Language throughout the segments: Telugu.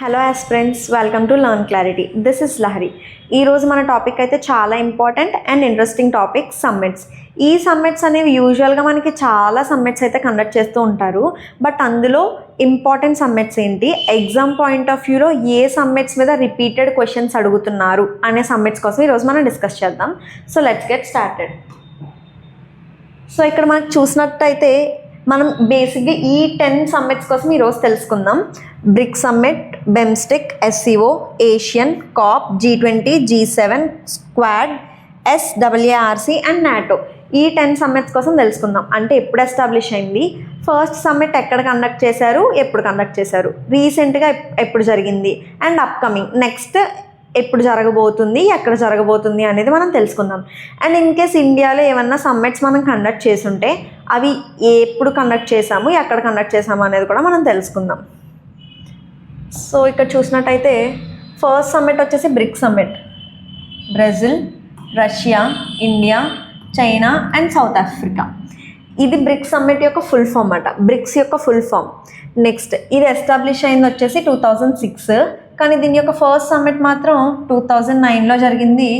Hello aspirants, welcome to learn clarity. This is Lahari. ఈరోజు మన టాపిక్ అయితే చాలా important and interesting topic, summits. ఈ సమ్మిట్స్ అనేవి యూజువల్గా మనకి చాలా సమ్మిట్స్ అయితే కండక్ట్ చేస్తూ ఉంటారు. బట్ అందులో ఇంపార్టెంట్ సమ్మిట్స్ ఏంటి, ఎగ్జామ్ పాయింట్ ఆఫ్ వ్యూలో ఏ సమ్మిట్స్ మీద రిపీటెడ్ క్వశ్చన్స్ అడుగుతున్నారు అనే సమ్మిట్స్ కోసం ఈరోజు మనం డిస్కస్ చేద్దాం. So let's get started. So ఇక్కడ మనకు చూసినట్టయితే మనం బేసిక్గా ఈ 10 సమ్మిట్స్ కోసం ఈరోజు తెలుసుకుందాం. BRIC summit, BIMSTEC, SCO, ASEAN, COP, G20, G7, squad, SAARC and NATO. ఈ 10 సమ్మిట్స్ కోసం తెలుసుకుందాం. అంటే ఎప్పుడు ఎస్టాబ్లిష్ అయింది, ఫస్ట్ సమ్మిట్ ఎక్కడ కండక్ట్ చేశారు, ఎప్పుడు కండక్ట్ చేశారు, రీసెంట్గా ఎప్పుడు జరిగింది, అండ్ అప్కమింగ్ నెక్స్ట్ ఎప్పుడు జరగబోతుంది, ఎక్కడ జరగబోతుంది అనేది మనం తెలుసుకుందాం. అండ్ ఇన్ కేస్ ఇండియాలో ఏమన్నా సమ్మిట్స్ మనం కండక్ట్ చేసుంటే అవి ఎప్పుడు కండక్ట్ చేసాము, ఎక్కడ కండక్ట్ చేసాము అనేది కూడా మనం తెలుసుకుందాం. సో ఇక్కడ చూసినట్టయితే ఫస్ట్ సమ్మిట్ వచ్చేసి brick summit. Brazil, Russia, India, China and south Africa. ఇది బ్రిక్ సమ్మిట్ యొక్క ఫుల్ ఫామ్ అన్నమాట, బ్రిక్స్ యొక్క ఫుల్ ఫామ్. నెక్స్ట్ ఇది ఎస్టాబ్లిష్ అయింది వచ్చేసి 2006, కానీ దీని యొక్క ఫస్ట్ సమ్మిట్ మాత్రం 2009లో జరిగింది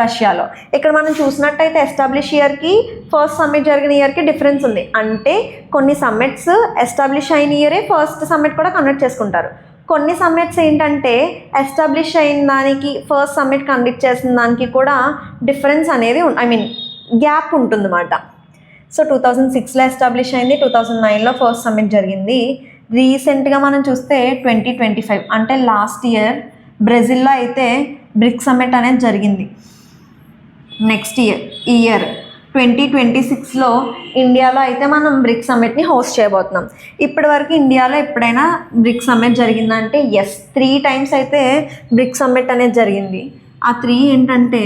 రష్యాలో. ఇక్కడ మనం చూసినట్టయితే ఎస్టాబ్లిష్ ఇయర్కి ఫస్ట్ సమ్మిట్ జరిగిన ఇయర్కి డిఫరెన్స్ ఉంది. అంటే కొన్ని సమ్మిట్స్ ఎస్టాబ్లిష్ అయిన ఇయరే ఫస్ట్ సమ్మిట్ కూడా కండక్ట్ చేసుకుంటారు. కొన్ని సమ్మిట్స్ ఏంటంటే ఎస్టాబ్లిష్ అయిన దానికి ఫస్ట్ సమ్మిట్ కండక్ట్ చేసిన దానికి కూడా డిఫరెన్స్ అనేది గ్యాప్ ఉంటుందన్నమాట. సో 2006లో ఎస్టాబ్లిష్ అయింది, 2009లో ఫస్ట్ సమ్మిట్ జరిగింది. రీసెంట్గా మనం చూస్తే 2025 అంటే లాస్ట్ ఇయర్ బ్రెజిల్లో అయితే బ్రిక్ సమ్మిట్ అనేది జరిగింది. నెక్స్ట్ ఇయర్ 2026లో ఇండియాలో అయితే మనం బ్రిక్ సమ్మిట్ని హోస్ట్ చేయబోతున్నాం. ఇప్పటి వరకు ఇండియాలో ఎప్పుడైనా బ్రిక్ సమ్మిట్ జరిగిందంటే ఎస్, 3 టైమ్స్ అయితే బ్రిక్ సమ్మిట్ అనేది జరిగింది. ఆ 3 ఏంటంటే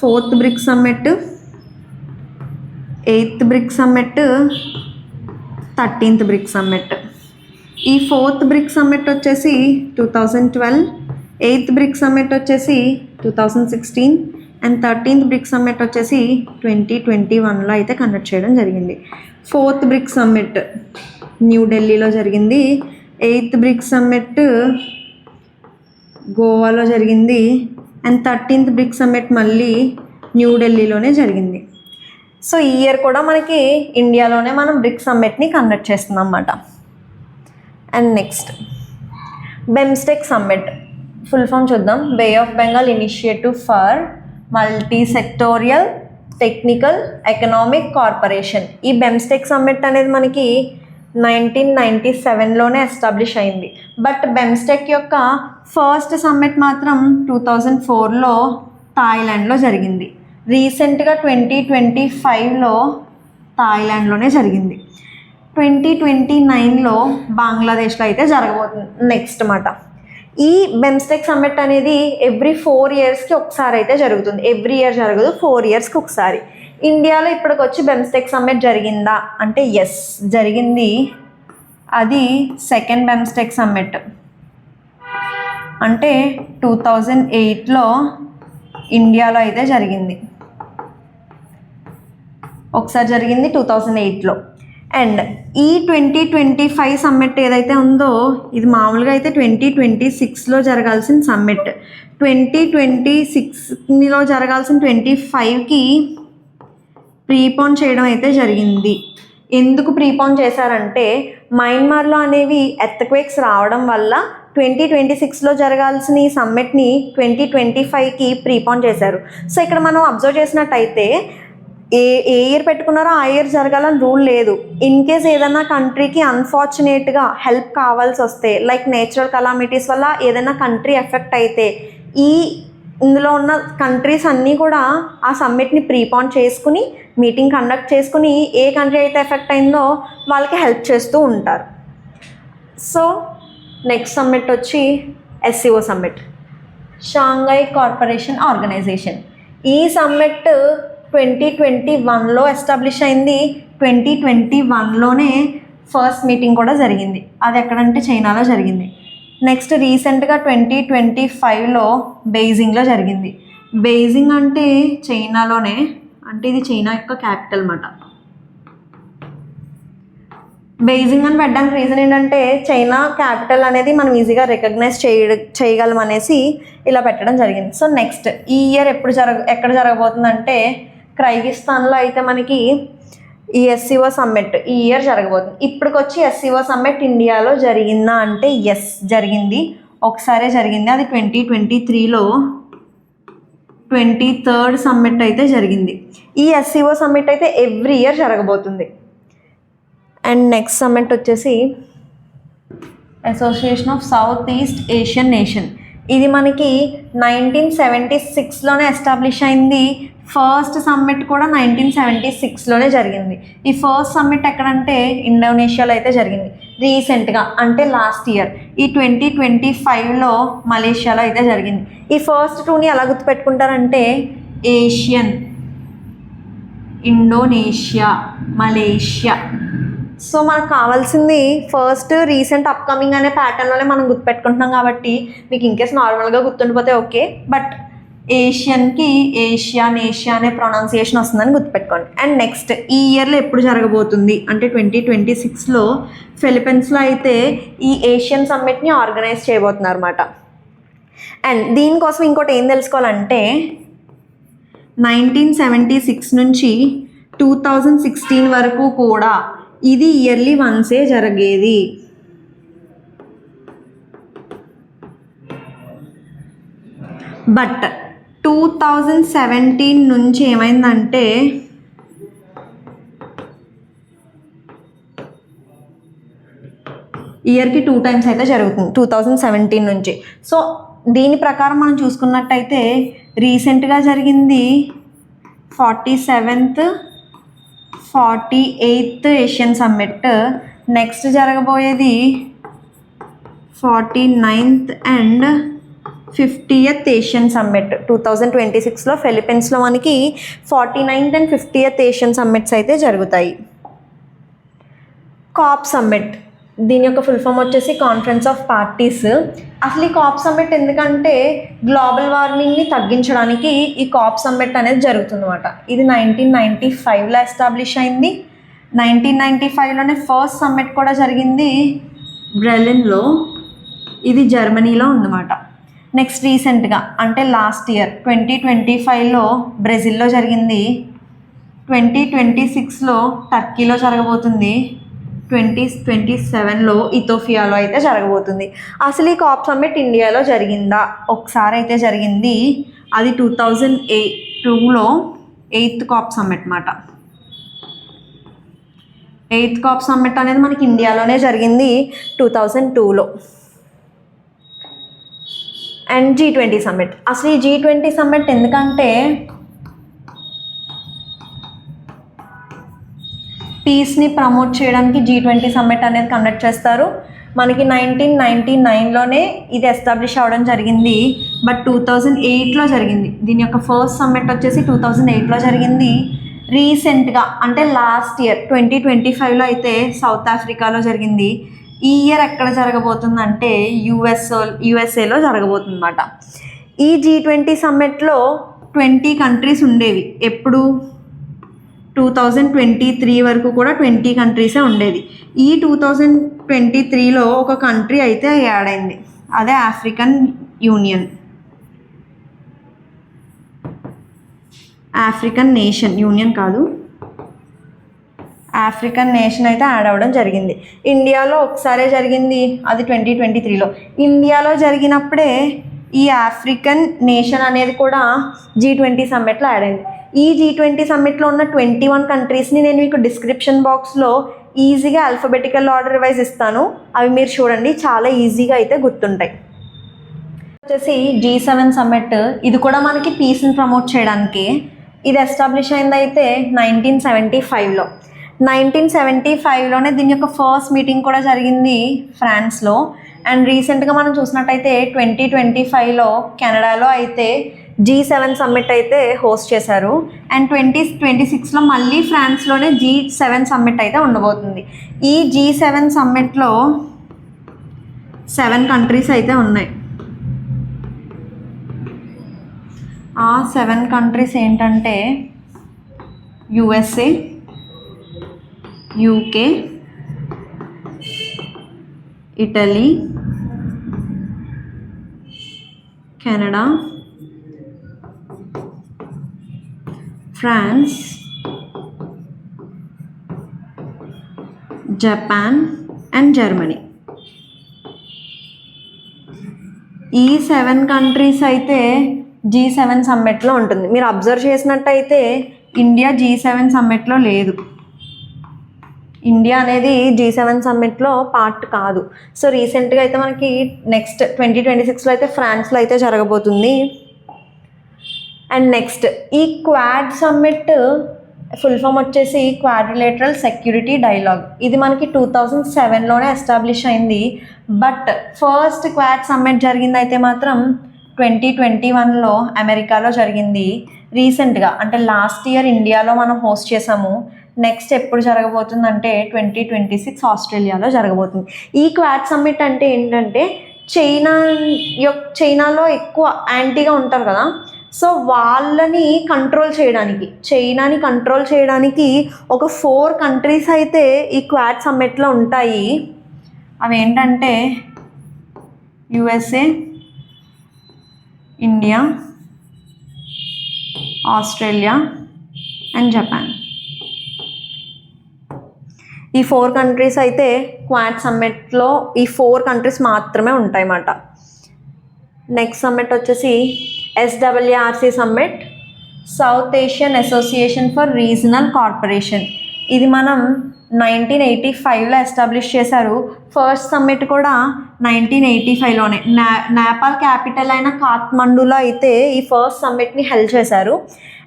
4th brick summit, 8th brick summit, 13th brick summit. ఈ 4th బ్రిక్ సమ్మిట్ వచ్చేసి 2012, 8th బ్రిక్ సమ్మిట్ వచ్చేసి 2016 అండ్ 13th బ్రిక్ సమ్మిట్ వచ్చేసి 2021లో అయితే కండక్ట్ చేయడం జరిగింది. 4th బ్రిక్ సమ్మిట్ న్యూఢిల్లీలో జరిగింది, 8th బ్రిక్ సమ్మిట్ గోవాలో జరిగింది అండ్ 13th బ్రిక్ సమ్మిట్ మళ్ళీ న్యూఢిల్లీలోనే జరిగింది. సో ఈ ఇయర్ కూడా మనకి ఇండియాలోనే మనం బ్రిక్ సమ్మిట్ని కండక్ట్ చేస్తున్నాం అన్నమాట. And next BIMSTEC summit full form చూద్దాం. Bay of Bengal initiative for multi sectoral technical economic corporation. ఈ బెమ్స్టెక్ సమ్మిట్ అనేది మనకి 1997లోనే ఎస్టాబ్లిష్ అయింది. బట్ బెమ్స్టెక్ యొక్క ఫస్ట్ సమ్మిట్ మాత్రం 2004లో థాయిలాండ్లో జరిగింది. రీసెంట్గా 2025లో థాయిలాండ్లోనే జరిగింది. 2029లో బంగ్లాదేశ్లో అయితే జరగబోతుంది నెక్స్ట్ మాట. ఈ బెమ్స్టెక్ సమ్మిట్ అనేది ఎవ్రీ 4 ఇయర్స్కి ఒకసారి అయితే జరుగుతుంది. ఎవ్రీ ఇయర్ జరగదు, 4 ఇయర్స్కి ఒకసారి. ఇండియాలో ఇప్పటికొచ్చి బెమ్స్టెక్ సమ్మిట్ జరిగిందా అంటే ఎస్ జరిగింది. అది 2nd బెమ్స్టెక్ సమ్మిట్. అంటే 2008లో ఇండియాలో అయితే జరిగింది, ఒకసారి జరిగింది 2008లో. అండ్ ఈ 2025 సమ్మిట్ ఏదైతే ఉందో ఇది మామూలుగా అయితే 2026లో జరగాల్సిన సమ్మిట్ 2026లో జరగాల్సిన 25కి ప్రీపోన్ చేయడం అయితే జరిగింది. ఎందుకు ప్రీపోన్ చేశారంటే మయన్మార్లో అనేవి ఎర్త్క్వేక్స్ రావడం వల్ల 2026లో జరగాల్సిన ఈ సమ్మిట్ని 2025కి ప్రీపోన్ చేశారు. సో ఇక్కడ మనం అబ్జర్వ్ చేసినట్టయితే ఏ ఇయర్ పెట్టుకున్నారో ఆ ఇయర్ జరగాలని రూల్ లేదు. ఇన్ కేస్ ఏదైనా కంట్రీకి అన్ఫార్చునేట్గా హెల్ప్ కావాల్సి వస్తే, లైక్ నేచురల్ కలామిటీస్ వల్ల ఏదైనా కంట్రీ ఎఫెక్ట్ అయితే ఇందులో ఉన్న కంట్రీస్ అన్నీ కూడా ఆ సమ్మిట్ని ప్రీపోన్ చేసుకుని మీటింగ్ కండక్ట్ చేసుకుని ఏ కంట్రీ అయితే ఎఫెక్ట్ అయిందో వాళ్ళకి హెల్ప్ చేస్తూ ఉంటారు. సో నెక్స్ట్ సమ్మిట్ వచ్చి SCO summit, Shanghai corporation organisation. ఈ సమ్మిట్ 2021లో ఎస్టాబ్లిష్ అయింది. 2021లోనే ఫస్ట్ మీటింగ్ కూడా జరిగింది. అది ఎక్కడంటే చైనాలో జరిగింది. నెక్స్ట్ రీసెంట్గా 2025లో బెయిజింగ్లో జరిగింది. బెయిజింగ్ అంటే చైనాలోనే, అంటే ఇది చైనా యొక్క క్యాపిటల్ అన్నమాట. బెయిజింగ్ అని పెట్టడానికి రీజన్ ఏంటంటే చైనా క్యాపిటల్ అనేది మనం ఈజీగా రికగ్నైజ్ చేయగలం అనేసి ఇలా పెట్టడం జరిగింది. సో నెక్స్ట్ ఈ ఇయర్ ఎక్కడ జరగబోతుందంటే క్రైగిస్తాన్లో అయితే మనకి ఈ ఎస్సీఓ సమ్మిట్ ఈ ఇయర్ జరగబోతుంది. ఇప్పటికొచ్చి ఎస్సీఓ సమ్మిట్ ఇండియాలో జరిగిందా అంటే ఎస్ జరిగింది, ఒకసారే జరిగింది. అది 2023లో 23rd సమ్మిట్ అయితే జరిగింది. ఈ ఎస్సీఓ సమ్మిట్ అయితే ఎవ్రీ ఇయర్ జరగబోతుంది. అండ్ నెక్స్ట్ సమ్మిట్ వచ్చేసి association of south east Asian nation. ఇది మనకి 1976లోనే ఎస్టాబ్లిష్ అయింది. ఫస్ట్ సమ్మిట్ కూడా 1976లోనే జరిగింది. ఈ ఫస్ట్ సమ్మిట్ ఎక్కడంటే ఇండోనేషియాలో అయితే జరిగింది. రీసెంట్గా అంటే లాస్ట్ ఇయర్ ఈ 2025లో మలేషియాలో అయితే జరిగింది. ఈ ఫస్ట్ టూని ఎలా గుర్తుపెట్టుకుంటారంటే ఏషియన్, ఇండోనేషియా, మలేషియా. సో మనకు కావాల్సింది ఫస్ట్ రీసెంట్ అప్కమింగ్ అనే ప్యాటర్న్లోనే మనం గుర్తుపెట్టుకుంటున్నాం కాబట్టి మీకు ఇన్కేస్ నార్మల్గా గుర్తుండిపోతే ఓకే, బట్ ఏషియన్కి ఏషియా, నేషియా అనే ప్రొనౌన్సియేషన్ వస్తుందని గుర్తుపెట్టుకోండి. అండ్ నెక్స్ట్ ఈ ఇయర్లో ఎప్పుడు జరగబోతుంది అంటే 2026లో ఫిలిప్పీన్స్లో అయితే ఈ ఏషియన్ సమ్మిట్ని ఆర్గనైజ్ చేయబోతున్నారు అన్నమాట. అండ్ దీనికోసం ఇంకోటి ఏం తెలుసుకోవాలంటే 1976 నుంచి 2016 వరకు కూడా ఇది ఇయర్లీ వన్సే జరిగేది. బట్ 2017 నుంచి ఏమైందంటే ఇయర్కి 2 టైమ్స్ అయితే జరుగుతుంది 2017 నుంచి. సో దీని ప్రకారం మనం చూసుకున్నట్టయితే రీసెంట్గా జరిగింది 47th 48th Asian summit. Next జరగబోయేది 49th and 50th ASEAN summit 2026లో ఫిలిప్పీన్స్లో మనకి 49th and 50th Asian summits అయితే జరుగుతాయి. కాప్ సమ్మిట్ దీని యొక్క ఫుల్ ఫామ్ వచ్చేసి కాన్ఫరెన్స్ ఆఫ్ పార్టీస్. అసలు ఈ కాప్ సమ్మిట్ ఎందుకంటే గ్లోబల్ వార్మింగ్ని తగ్గించడానికి ఈ కాప్ సమ్మిట్ అనేది జరుగుతుందన్నమాట. ఇది 1995లో ఎస్టాబ్లిష్ అయింది. 1995లోనే ఫస్ట్ సమ్మిట్ కూడా జరిగింది బెర్లిన్లో, ఇది జర్మనీలో ఉందన్నమాట. నెక్స్ట్ రీసెంట్గా అంటే లాస్ట్ ఇయర్ 2025లో బ్రెజిల్లో జరిగింది. 2026లో టర్కీలో జరగబోతుంది. 2027లో ఇథోపియాలో అయితే జరగబోతుంది. అసలు ఈ కాప్ సమ్మిట్ ఇండియాలో జరిగిందా? ఒకసారి అయితే జరిగింది. అది 2002లో 8th కాప్ సమ్మిట్ అన్నమాట. 8th కాప్ సమ్మిట్ అనేది మనకి ఇండియాలోనే జరిగింది 2002లో. And G20 summit. అసలు ఈ G20 సమ్మిట్ ఎందుకంటే పీస్ని ప్రమోట్ చేయడానికి G20 సమ్మిట్ అనేది కండక్ట్ చేస్తారు. మనకి 1999లోనే ఇది ఎస్టాబ్లిష్ అవ్వడం జరిగింది, బట్ 2008లో జరిగింది. దీని యొక్క ఫస్ట్ సమ్మిట్ వచ్చేసి 2008లో జరిగింది. రీసెంట్గా అంటే లాస్ట్ ఇయర్ 2025లో అయితే సౌత్ ఆఫ్రికాలో జరిగింది. ఈ ఇయర్ ఎక్కడ జరగబోతుందంటే యుఎస్ఏలో జరగబోతుంది అన్నమాట. ఈ G20 సమ్మిట్లో 20 కంట్రీస్ ఉండేవి. ఎప్పుడు 2023 వరకు కూడా 20 కంట్రీసే ఉండేది. ఈ 2023లో ఒక కంట్రీ అయితే యాడ్ అయింది, అదే African union, African nation, union కాదు, ఆఫ్రికన్ నేషన్ అయితే యాడ్ అవ్వడం జరిగింది. ఇండియాలో ఒకసారే జరిగింది, అది 2023లో. ఇండియాలో జరిగినప్పుడే ఈ ఆఫ్రికన్ నేషన్ అనేది కూడా G20 సమ్మిట్లో యాడ్ అయింది. ఈ G20 సమ్మిట్లో ఉన్న 21 కంట్రీస్ని నేను మీకు డిస్క్రిప్షన్ బాక్స్లో ఈజీగా ఆల్ఫబెటికల్ ఆర్డర్ వైజ్ ఇస్తాను. అవి మీరు చూడండి, చాలా ఈజీగా అయితే గుర్తుంటాయి. వచ్చేసి G7 సమ్మిట్. ఇది కూడా మనకి పీస్ని ప్రమోట్ చేయడానికి. ఇది ఎస్టాబ్లిష్ అయింది అయితే 1975లో. 1975లోనే దీని యొక్క ఫస్ట్ మీటింగ్ కూడా జరిగింది ఫ్రాన్స్లో. అండ్ రీసెంట్గా మనం చూసినట్టయితే 2025లో కెనడాలో అయితే G7 సమ్మిట్ అయితే హోస్ట్ చేశారు. అండ్ 2026లో మళ్ళీ ఫ్రాన్స్లోనే G7 సమ్మిట్ అయితే ఉండబోతుంది. ఈ G7 సమ్మిట్లో 7 కంట్రీస్ అయితే ఉన్నాయి. ఆ 7 కంట్రీస్ ఏంటంటే USA, UK, Italy, Canada, France, Japan and Germany. ఈ 7 కంట్రీస్ అయితే G7 సమ్మిట్లో ఉంటుంది. మీరు అబ్జర్వ్ చేసినట్టయితే ఇండియా G7 సమ్మిట్లో లేదు. ఇండియా అనేది G7 సమ్మిట్లో పార్ట్ కాదు. సో రీసెంట్గా అయితే మనకి నెక్స్ట్ 2026లో అయితే ఫ్రాన్స్లో అయితే జరగబోతుంది. అండ్ నెక్స్ట్ ఈ క్వాడ్ సమ్మిట్ ఫుల్ ఫామ్ వచ్చేసి క్వాడ్రిలేటరల్ సెక్యూరిటీ డైలాగ్. ఇది మనకి 2007లోనే ఎస్టాబ్లిష్ అయింది. బట్ ఫస్ట్ క్వాడ్ సమ్మిట్ జరిగింది అయితే మాత్రం 2021లో అమెరికాలో జరిగింది. రీసెంట్గా అంటే లాస్ట్ ఇయర్ ఇండియాలో మనం హోస్ట్ చేసాము. నెక్స్ట్ ఎప్పుడు జరగబోతుందంటే 2026 ఆస్ట్రేలియాలో జరగబోతుంది. ఈ క్వాడ్ సమ్మిట్ అంటే ఏంటంటే చైనాలో ఎక్కువ యాంటీగా ఉంటారు కదా, సో వాళ్ళని చైనాని కంట్రోల్ చేయడానికి ఒక 4 కంట్రీస్ అయితే ఈ క్వాడ్ సమ్మిట్లో ఉంటాయి. అవి ఏంటంటే USA, India, Australia and Japan. ఈ 4 కంట్రీస్ అయితే క్వాడ్ సమ్మిట్లో ఈ 4 కంట్రీస్ మాత్రమే ఉంటాయి అన్నమాట. నెక్స్ట్ సమ్మిట్ వచ్చేసి SWRC summit, south Asian association for regional corporation. ఇది మనం 1985లో ఎస్టాబ్లిష్ చేశారు. ఫస్ట్ సమ్మిట్ కూడా 1985లోనే నేపాల్ క్యాపిటల్ అయిన కాఠ్మండూలో అయితే ఈ ఫస్ట్ సమ్మిట్ని హెల్డ్ చేశారు.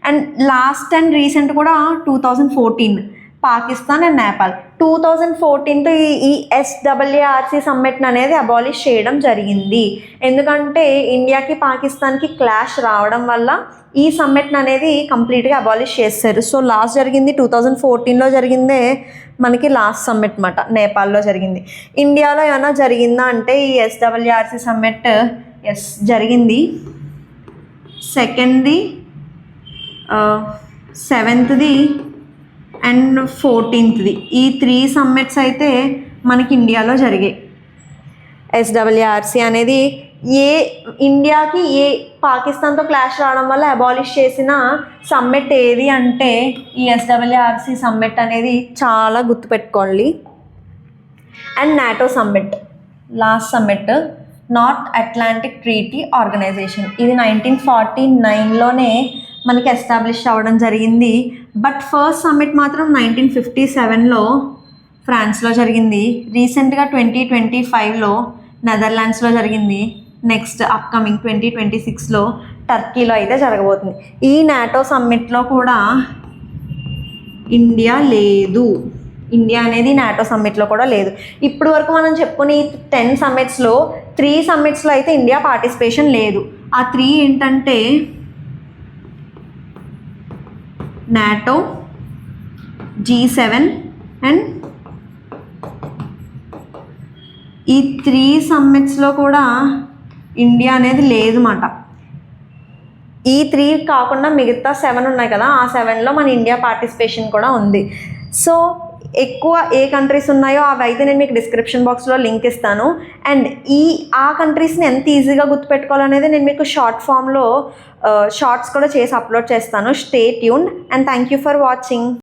అండ్ లాస్ట్ అండ్ రీసెంట్ కూడా 2014 పాకిస్తాన్ అండ్ నేపాల్. 2014 ఈ SWRC సమ్మిట్ అనేది అబాలిష్ చేయడం జరిగింది. ఎందుకంటే ఇండియాకి పాకిస్తాన్కి క్లాష్ రావడం వల్ల ఈ సమ్మిట్ అనేది కంప్లీట్గా అబాలిష్ చేస్తారు. సో లాస్ట్ జరిగింది 2014లో జరిగిందే మనకి లాస్ట్ సమ్మిట్ అన్నమాట, నేపాల్లో జరిగింది. ఇండియాలో ఏమైనా జరిగిందా అంటే ఈ SWRC సమ్మిట్ జరిగింది. 2nd, 7th అండ్ 14th ఈ 3 సమ్మిట్స్ అయితే మనకి ఇండియాలో జరిగాయి. SWRC అనేది ఇండియాకి పాకిస్తాన్తో క్లాష్ రావడం వల్ల అబాలిష్ చేసిన సమ్మిట్ ఏది అంటే ఈ SWRC సమ్మిట్ అనేది చాలా గుర్తుపెట్టుకోండి. And NATO summit, last summit, North Atlantic treaty organisation. ఇది 1949లోనే మనకి ఎస్టాబ్లిష్ అవ్వడం జరిగింది. బట్ ఫస్ట్ సమ్మిట్ మాత్రం 1957లో ఫ్రాన్స్లో జరిగింది. రీసెంట్గా 2025లో నెదర్లాండ్స్లో జరిగింది. నెక్స్ట్ అప్కమింగ్ 2026లో టర్కీలో అయితే జరగబోతుంది. ఈ నాటో సమ్మిట్లో కూడా ఇండియా లేదు. ఇండియా అనేది నాటో సమ్మిట్లో కూడా లేదు. ఇప్పుడు వరకు మనం చెప్పుకుని 10 సమ్మిట్స్లో 3 సమ్మిట్స్లో అయితే ఇండియా పార్టిసిపేషన్ లేదు. ఆ 3 ఏంటంటే నాటో, G7 అండ్ ఈ 3 సమ్మిట్స్లో కూడా ఇండియా అనేది లేదన్నమాట. ఈ 3 కాకుండా మిగతా 7 ఉన్నాయి కదా, ఆ 7లో మన ఇండియా పార్టిసిపేషన్ కూడా ఉంది. సో ఎక్కువ ఏ కంట్రీస్ ఉన్నాయో అవి అయితే నేను మీకు డిస్క్రిప్షన్ బాక్స్లో లింక్ ఇస్తాను. అండ్ ఆ కంట్రీస్ని ఎంత ఈజీగా గుర్తుపెట్టుకోవాలనేది నేను మీకు షార్ట్ ఫామ్లో షార్ట్స్ కూడా చేసి అప్లోడ్ చేస్తాను. Stay tuned and thank you for watching.